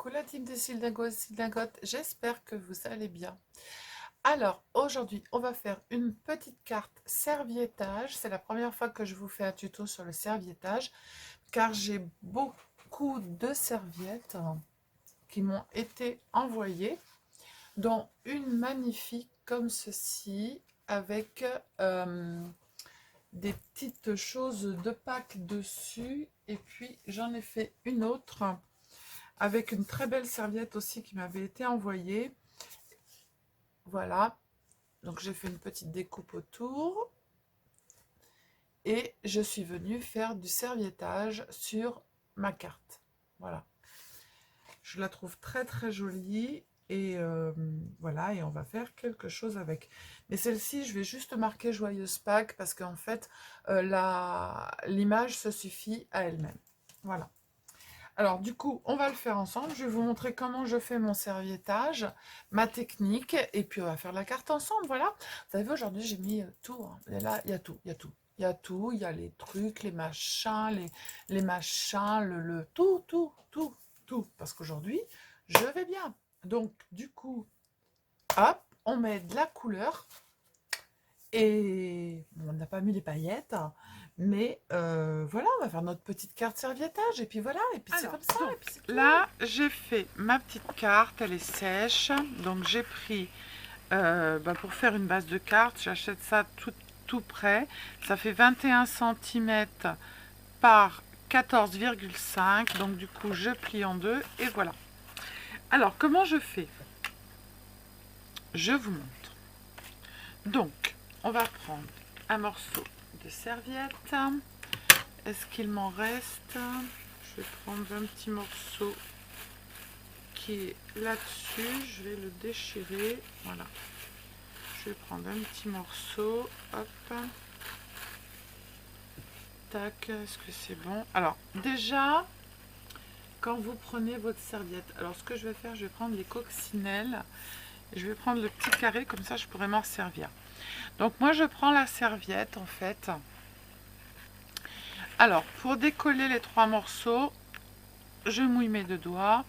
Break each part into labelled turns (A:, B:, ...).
A: Coucou la team de Syldagote, j'espère que vous allez bien. Alors aujourd'hui on va faire une petite carte serviettage. C'est la première fois que je vous fais un tuto sur le serviettage car j'ai beaucoup de serviettes qui m'ont été envoyées, dont une magnifique comme ceci avec des petites choses de Pâques dessus, et puis j'en ai fait une autre avec une très belle serviette aussi qui m'avait été envoyée. Voilà, donc j'ai fait une petite découpe autour et je suis venue faire du serviettage sur ma carte. Voilà, je la trouve très très jolie et voilà, et on va faire quelque chose avec. Mais celle-ci, je vais juste marquer Joyeuse Pâques parce qu'en fait, l'image se suffit à elle-même. Voilà. Alors du coup, on va le faire ensemble. Je vais vous montrer comment je fais mon serviettage, ma technique, et puis on va faire la carte ensemble, voilà. Vous savez, aujourd'hui, j'ai mis tout, hein. Et là, il y a tout, il y a tout. Il y a tout, il y a les trucs, les machins, les machins, tout. Parce qu'aujourd'hui, je vais bien. Donc, du coup, hop, on met de la couleur. Et bon, on n'a pas mis les paillettes, hein, mais voilà, on va faire notre petite carte serviettage. Et puis voilà, et puis c'est comme ça. Et puis c'est tout. Là, j'ai fait ma petite carte, elle est sèche. Donc j'ai pris, pour faire une base de carte, j'achète ça tout prêt. Ça fait 21 centimètres par 14,5. Donc du coup, je plie en deux et voilà. Alors, comment je fais? Je vous montre. Donc, on va prendre un morceau de serviette. Est-ce qu'il m'en reste? Je vais prendre un petit morceau qui est là-dessus. Je vais le déchirer. Voilà. Je vais prendre un petit morceau. Hop. Tac. Est-ce que c'est bon? Alors, déjà, quand vous prenez votre serviette, alors ce que je vais faire, je vais prendre les coccinelles. Je vais prendre le petit carré, comme ça je pourrais m'en servir. Donc moi je prends la serviette en fait. Alors pour décoller les trois morceaux, je mouille mes deux doigts.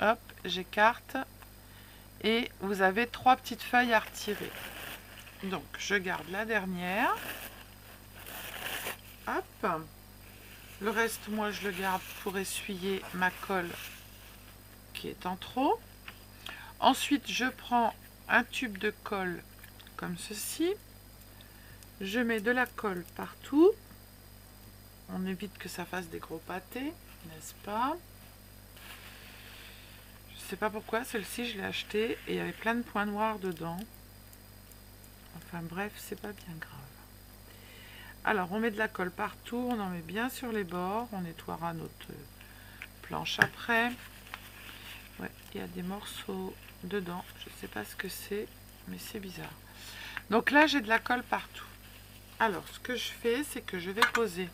A: Hop, j'écarte. Et vous avez trois petites feuilles à retirer. Donc je garde la dernière. Hop. Le reste, moi je le garde pour essuyer ma colle qui est en trop. Ensuite je prends un tube de colle comme ceci. Je mets de la colle partout. On évite que ça fasse des gros pâtés, n'est-ce pas? Je sais pas pourquoi, celle-ci je l'ai achetée et il y avait plein de points noirs dedans. Enfin bref, c'est pas bien grave. Alors on met de la colle partout, on en met bien sur les bords, on nettoiera notre planche après. Ouais, il y a des morceaux dedans, je sais pas ce que c'est, mais c'est bizarre. Donc là j'ai de la colle partout. Alors ce que je fais, c'est que je vais poser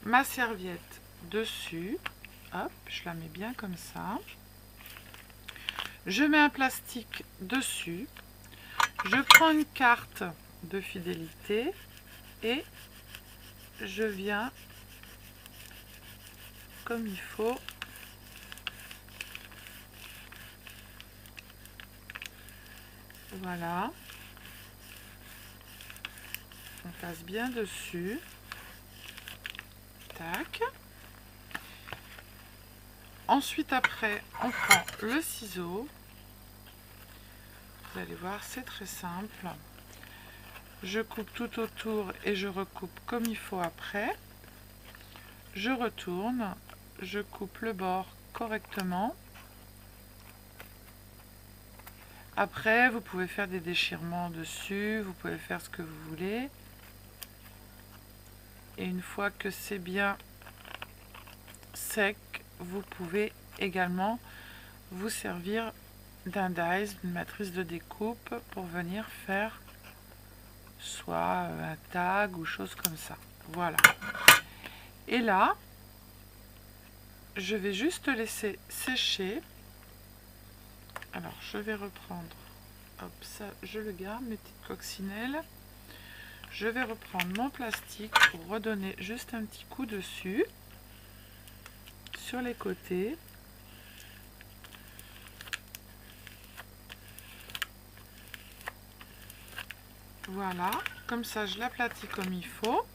A: ma serviette dessus. Hop, je la mets bien comme ça. Je mets un plastique dessus. Je prends une carte de fidélité et je viens comme il faut. Voilà. On passe bien dessus. Tac. Ensuite, après, on prend le ciseau. Vous allez voir, c'est très simple. Je coupe tout autour et je recoupe comme il faut après. Je retourne. Je coupe le bord correctement. Après, vous pouvez faire des déchirements dessus. Vous pouvez faire ce que vous voulez. Et une fois que c'est bien sec, vous pouvez également vous servir d'un dies, d'une matrice de découpe, pour venir faire soit un tag ou chose comme ça. Voilà. Et là, je vais juste laisser sécher. Alors, je vais reprendre. Hop, ça, je le garde, mes petites coccinelles. Je vais reprendre mon plastique pour redonner juste un petit coup dessus. Sur les côtés. Voilà, comme ça je l'aplatis comme il faut.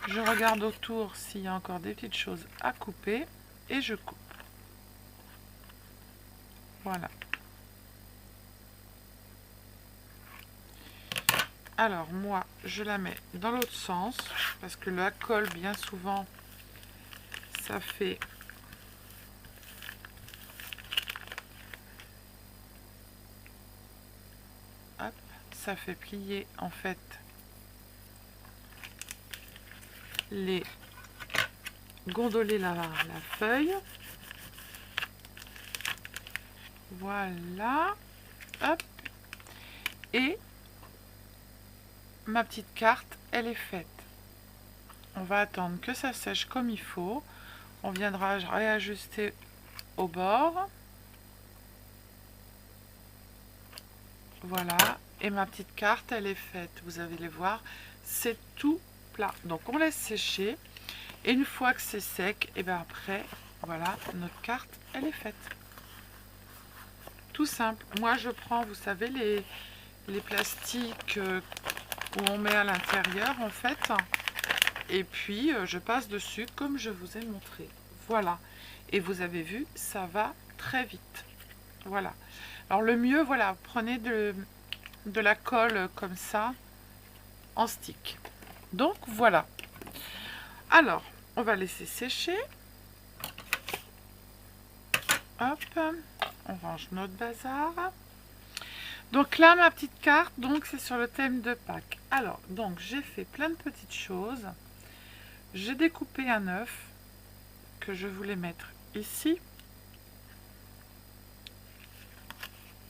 A: Je regarde autour s'il y a encore des petites choses à couper et je coupe. Voilà. Alors moi, je la mets dans l'autre sens parce que la colle, bien souvent, ça fait hop, ça fait plier en fait les gondoler la feuille. Voilà, hop, et ma petite carte, elle est faite. On va attendre que ça sèche comme il faut. On viendra réajuster au bord. Voilà, et ma petite carte, elle est faite. Vous allez les voir, c'est tout plat. Donc on laisse sécher. Et une fois que c'est sec, et bien après, voilà, notre carte, elle est faite. Tout simple. Moi, je prends, vous savez, les plastiques où on met à l'intérieur, en fait. Et puis, je passe dessus comme je vous ai montré. Voilà. Et vous avez vu, ça va très vite. Voilà. Alors, le mieux, voilà, prenez de la colle comme ça, en stick. Donc, voilà. Alors, on va laisser sécher. Hop, on range notre bazar. Donc là, ma petite carte, donc c'est sur le thème de Pâques. Alors, donc j'ai fait plein de petites choses. J'ai découpé un œuf que je voulais mettre ici.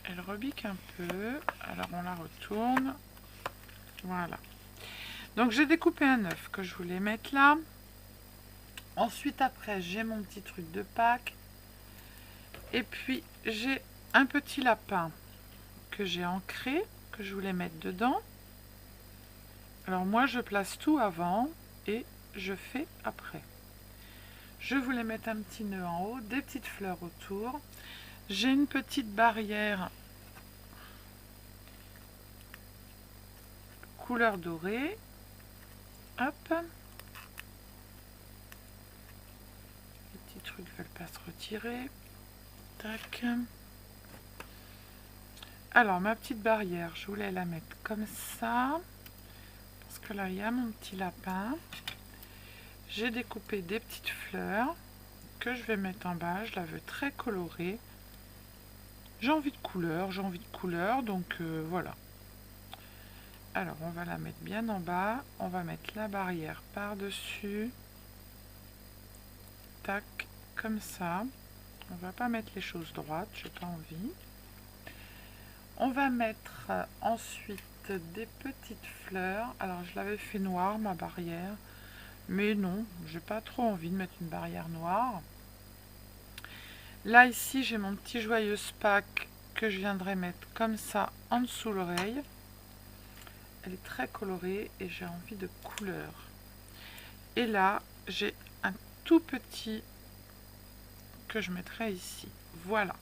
A: Elle rebique un peu, alors on la retourne. Voilà. Donc j'ai découpé un œuf que je voulais mettre là. Ensuite, après, j'ai mon petit truc de Pâques. Et puis, j'ai un petit lapin que j'ai ancré, que je voulais mettre dedans. Alors moi, je place tout avant et je fais après. Je voulais mettre un petit nœud en haut, des petites fleurs autour. J'ai une petite barrière couleur dorée. Hop. Les petits trucs ne veulent pas se retirer. Tac. Alors, ma petite barrière, je voulais la mettre comme ça. Parce que là, il y a mon petit lapin. J'ai découpé des petites fleurs que je vais mettre en bas. Je la veux très colorée. J'ai envie de couleur, donc voilà. Alors, on va la mettre bien en bas. On va mettre la barrière par-dessus. Tac, comme ça. On va pas mettre les choses droites, j'ai pas envie. On va mettre ensuite des petites fleurs. Alors, je l'avais fait noire, ma barrière. Mais non, j'ai pas trop envie de mettre une barrière noire. Là, ici, j'ai mon petit joyeux Pâques que je viendrai mettre comme ça en dessous l'oreille. Elle est très colorée et j'ai envie de couleur. Et là, j'ai un tout petit que je mettrai ici. Voilà.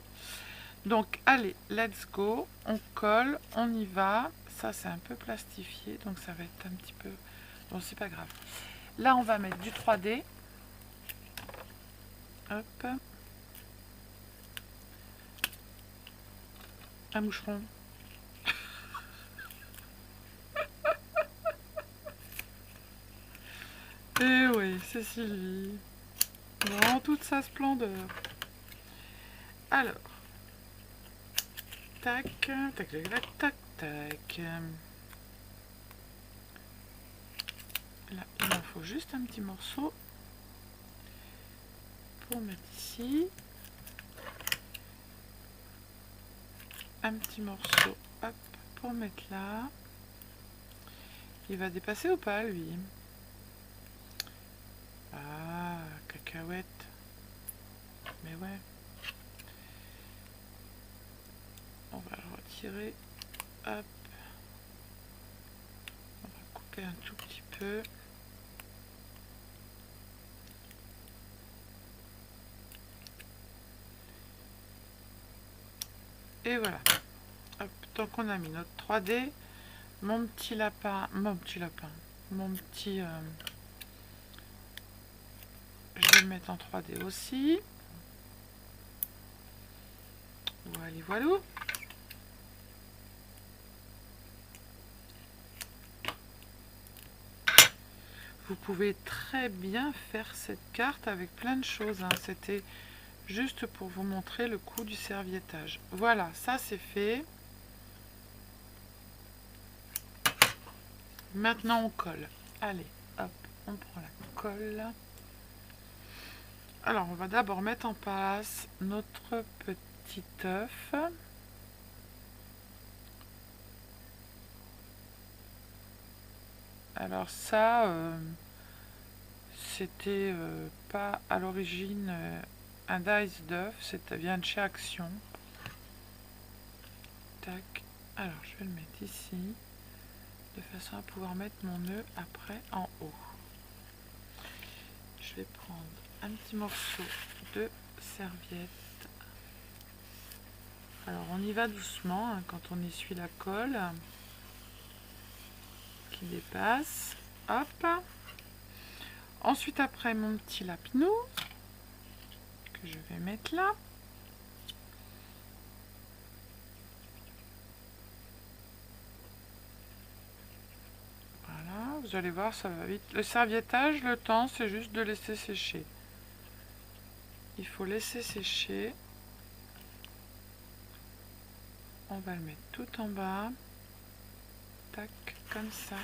A: Donc, allez, let's go. On colle, on y va. Ça, c'est un peu plastifié, donc ça va être un petit peu... Bon, c'est pas grave. Là, on va mettre du 3D. Hop. Un moucheron. Eh oui, c'est Sylvie. Dans toute sa splendeur. Alors. Tac, tac, tac, tac, tac, tac. Là, il m'en faut juste un petit morceau pour mettre ici. Un petit morceau, hop, pour mettre là. Il va dépasser ou pas, lui? Ah, cacahuète. Mais ouais. On va le retirer. Hop. On va couper un tout petit peu. Et voilà. Hop. Donc on a mis notre 3D. mon petit lapin, mon petit... je vais le mettre en 3D aussi. Voilà, voilà. Vous pouvez très bien faire cette carte avec plein de choses, hein. C'était juste pour vous montrer le coup du serviettage. Voilà, ça c'est fait. Maintenant on colle. Allez, hop, on prend la colle. Alors on va d'abord mettre en place notre petit œuf. Alors ça, c'était pas à l'origine un dice d'œuf, ça vient de chez Action. Tac. Alors je vais le mettre ici, de façon à pouvoir mettre mon nœud après en haut. Je vais prendre un petit morceau de serviette. Alors on y va doucement hein, quand on essuie la colle qui dépasse. Hop. Ensuite après mon petit lapinou que je vais mettre là. Voilà, vous allez voir, ça va vite. Le serviettage, le temps, c'est juste de laisser sécher. Il faut laisser sécher. On va le mettre tout en bas. Tac, comme ça.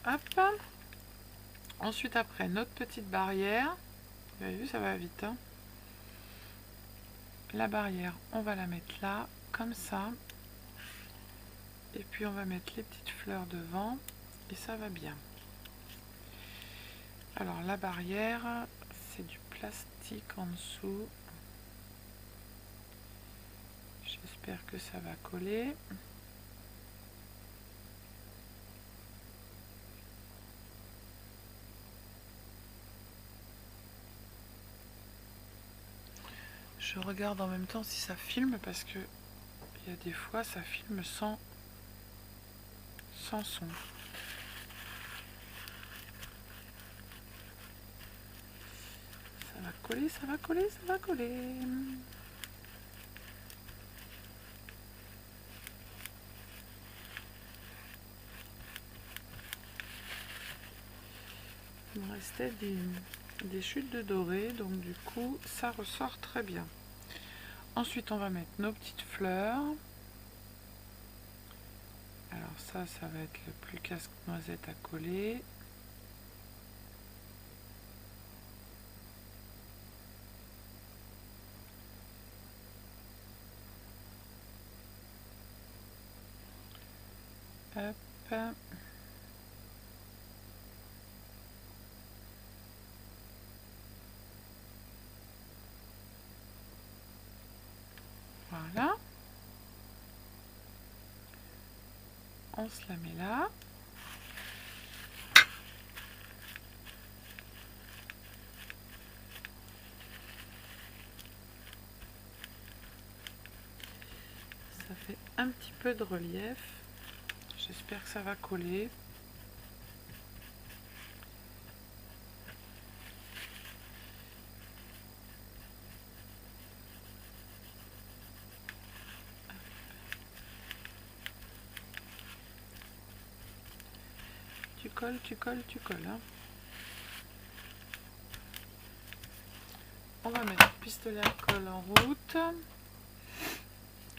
A: Hop. Ensuite, après, notre petite barrière. Vous avez vu, ça va vite. Hein. La barrière, on va la mettre là, comme ça. Et puis, on va mettre les petites fleurs devant. Et ça va bien. Alors, la barrière, c'est du plastique en dessous. J'espère que ça va coller. Je regarde en même temps si ça filme parce que il y a des fois ça filme sans son. Ça va coller, ça va coller, ça va coller. Il me restait des chutes de doré, donc du coup ça ressort très bien. Ensuite on va mettre nos petites fleurs. Alors ça va être le plus casse-noisette à coller. Hop. Voilà. On se la met là. Ça fait un petit peu de relief. J'espère que ça va coller. Tu colles, hein. On va mettre le pistolet à colle en route.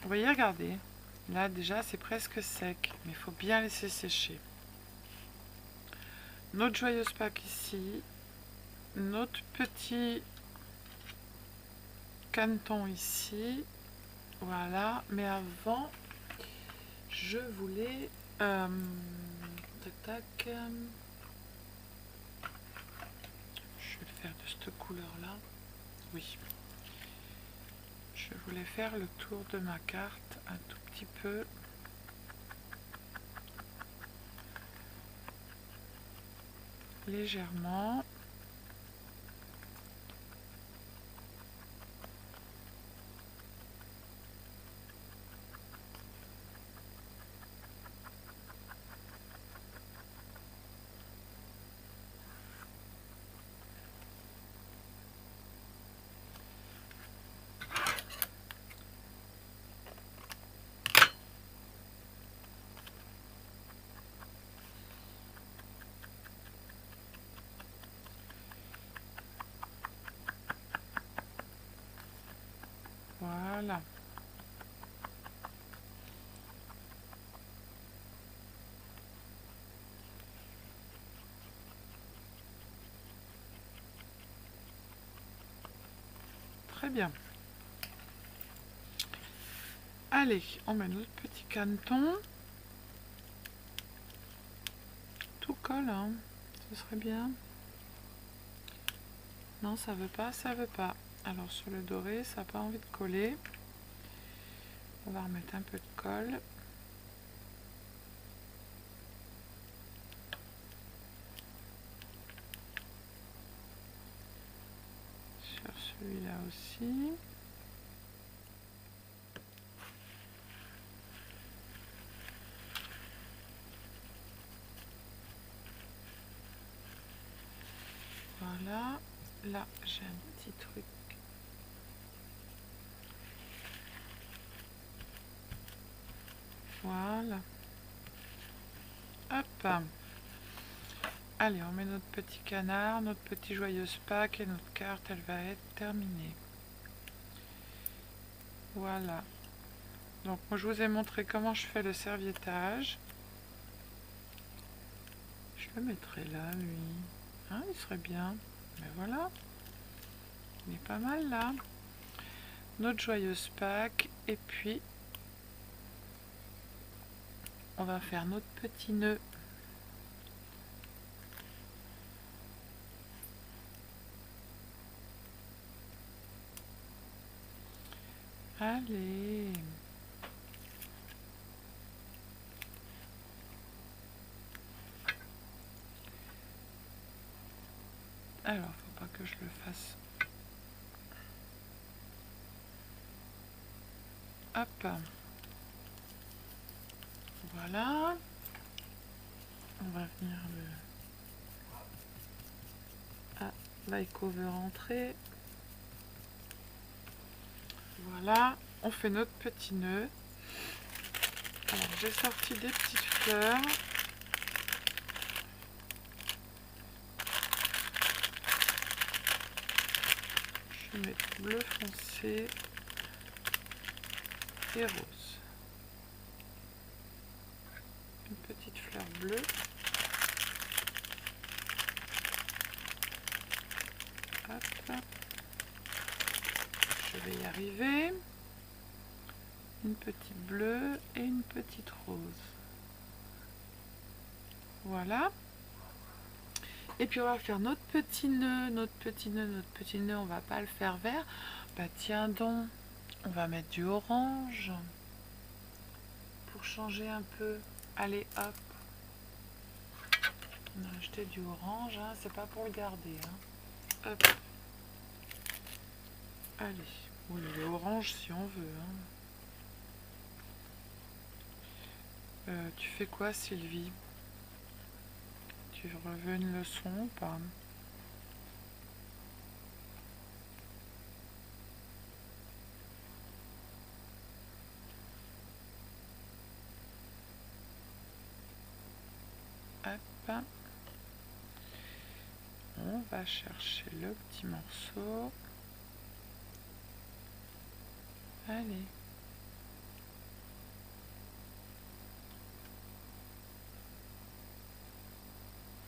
A: Vous voyez, regardez. Là, déjà, c'est presque sec, mais il faut bien laisser sécher. Notre joyeuse Pâques ici. Notre petit caneton ici. Voilà. Mais avant, je voulais... tac, tac. Je vais le faire de cette couleur-là. Oui. Je voulais faire le tour de ma carte un tout petit peu. Légèrement. très bien. Allez, on met notre petit caneton. Tout colle, hein. Ce serait bien. Non, ça veut pas, ça veut pas. Alors sur le doré, ça n'a pas envie de coller. On va remettre un peu de colle. Sur celui-là aussi. Voilà. Là, j'ai un petit truc. Voilà. Hop. Allez, on met notre petit canard, notre petit joyeuse Pâques et notre carte, elle va être terminée. Voilà. Donc, moi, je vous ai montré comment je fais le serviettage. Je le mettrai là, lui. Hein, il serait bien. Mais voilà. Il est pas mal, là. Notre joyeuse Pâques. Et puis, on va faire notre petit nœud. Allez. Alors, faut pas que je le fasse. Hop. Voilà. On va venir le... Ah, va cover entrer. Voilà, on fait notre petit nœud. Alors, j'ai sorti des petites fleurs. Je vais mettre bleu foncé et rose. Une petite fleur bleue. Hop. Je vais y arriver. Une petite bleue et une petite rose. Voilà. Et puis on va faire notre petit nœud, notre petit nœud, notre petit nœud. On va pas le faire vert. Bah tiens donc, on va mettre du orange pour changer un peu. Allez hop. On a acheté du orange, hein. C'est pas pour le garder. Hein. Hop. Allez. Oui, le orange si on veut. Hein. Tu fais quoi, Sylvie? Tu veux une leçon ou pas? Hop. On va chercher le petit morceau. Allez.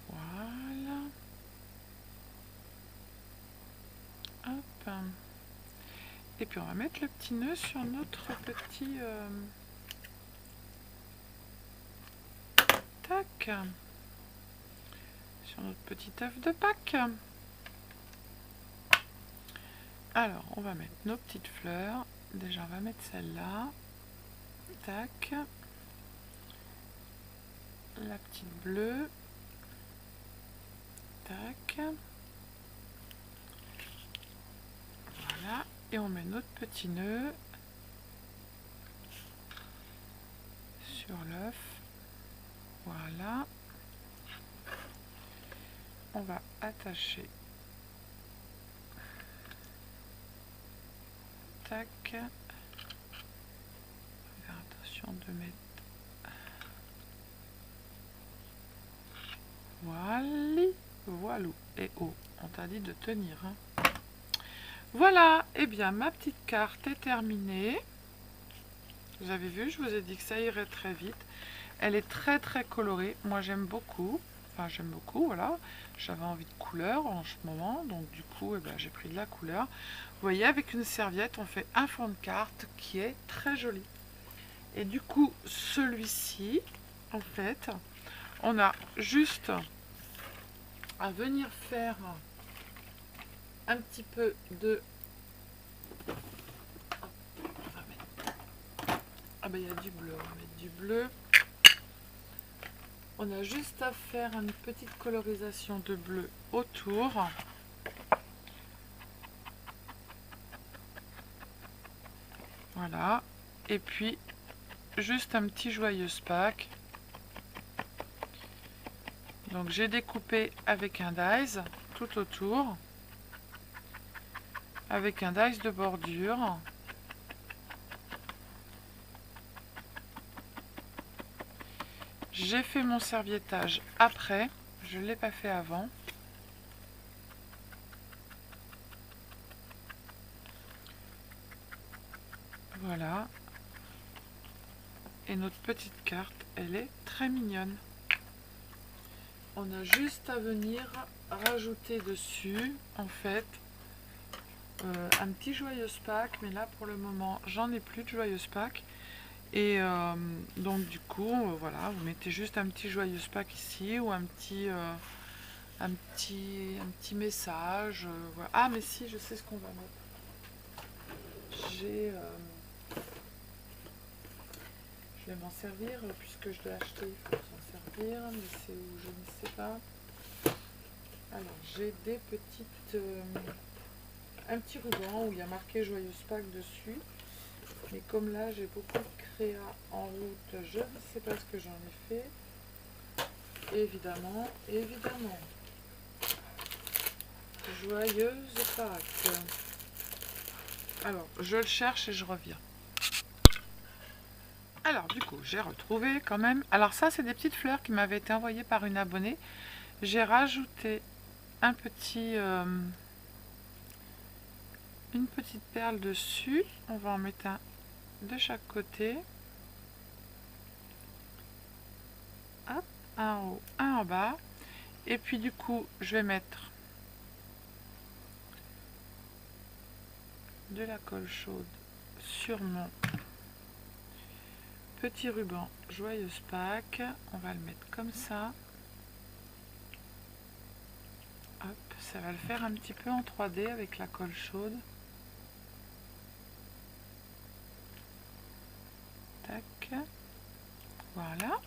A: Voilà. Hop. Et puis on va mettre le petit nœud sur notre petit... Tac. Sur notre petit œuf de Pâques. Alors, on va mettre nos petites fleurs. Déjà, on va mettre celle-là. Tac. La petite bleue. Tac. Voilà. Et on met notre petit nœud sur l'œuf. Voilà. On va attacher. Tac. Faire attention de mettre. Voilà. Voilà. Et oh, on t'a dit de tenir. Hein. Voilà. Et bien, ma petite carte est terminée. Vous avez vu, je vous ai dit que ça irait très vite. Elle est très très colorée. Moi, j'aime beaucoup. Enfin, j'aime beaucoup, voilà. J'avais envie de couleur en ce moment, donc du coup, j'ai pris de la couleur. Vous voyez, avec une serviette, on fait un fond de carte qui est très joli. Et du coup, celui-ci, en fait, on a juste à venir faire un petit peu de... Ah ben, il y a du bleu, on va mettre du bleu. On a juste à faire une petite colorisation de bleu autour. Voilà. Et puis, juste un petit joyeuse Pâques. Donc, j'ai découpé avec un dies tout autour. Avec un dies de bordure. J'ai fait mon serviettage après. Je ne l'ai pas fait avant. Voilà. Et notre petite carte, elle est très mignonne. On a juste à venir rajouter dessus, en fait, un petit joyeuse Pâques. Mais là, pour le moment, j'en ai plus de joyeuse Pâques. Et donc, du coup, voilà, vous mettez juste un petit joyeuse Pâques ici ou un petit message. Voilà. Ah, mais si, je sais ce qu'on va mettre. Je vais m'en servir puisque je l'ai acheté, il faut s'en servir, mais c'est où je ne sais pas. Alors j'ai des petites, un petit ruban où il y a marqué Joyeuse Pâques dessus, mais comme là j'ai beaucoup de créa en route, je ne sais pas ce que j'en ai fait. Évidemment, Joyeuse Pâques. Alors je le cherche et je reviens. Alors du coup, j'ai retrouvé quand même... Alors ça, c'est des petites fleurs qui m'avaient été envoyées par une abonnée. J'ai rajouté un petit... une petite perle dessus. On va en mettre un de chaque côté. Hop, un en haut, un en bas. Et puis du coup, je vais mettre de la colle chaude sur mon petit ruban Joyeuse Pâques. On va le mettre comme ça. Hop, ça va le faire un petit peu en 3D avec la colle chaude. Tac. Voilà.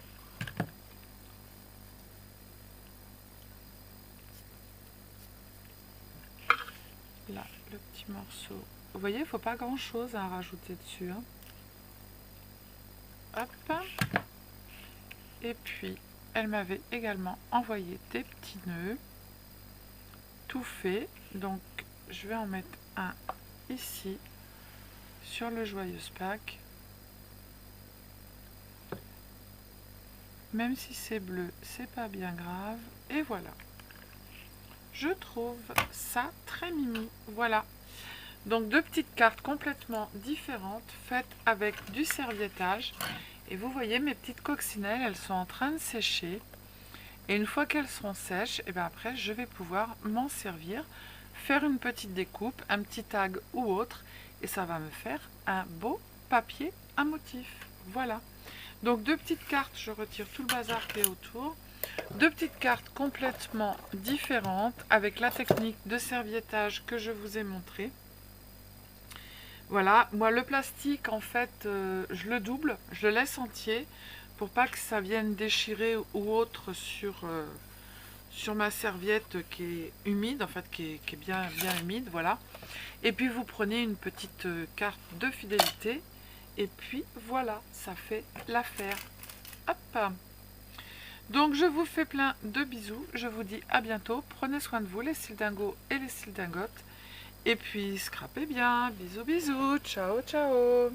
A: Là, le petit morceau. Vous voyez, il ne faut pas grand chose à rajouter dessus. Hein. Hop. Et puis, elle m'avait également envoyé des petits nœuds. Tout fait. Donc, je vais en mettre un ici, sur le Joyeuse Pâques. Même si c'est bleu, c'est pas bien grave. Et voilà. Je trouve ça très mimi. Voilà. Donc, deux petites cartes complètement différentes, faites avec du serviettage. Et vous voyez, mes petites coccinelles, elles sont en train de sécher. Et une fois qu'elles seront sèches, et bien après, je vais pouvoir m'en servir, faire une petite découpe, un petit tag ou autre. Et ça va me faire un beau papier à motif. Voilà. Donc, deux petites cartes, je retire tout le bazar qui est autour. Deux petites cartes complètement différentes avec la technique de serviettage que je vous ai montré. Voilà, moi le plastique en fait je le double, je le laisse entier pour pas que ça vienne déchirer ou autre sur ma serviette qui est humide, en fait qui est bien humide, voilà. Et puis vous prenez une petite carte de fidélité et puis voilà, ça fait l'affaire. Hop. Donc je vous fais plein de bisous, je vous dis à bientôt, prenez soin de vous les sildingos et les sildingotes. Et puis, scrapez bien. Bisous, bisous. Ciao, ciao.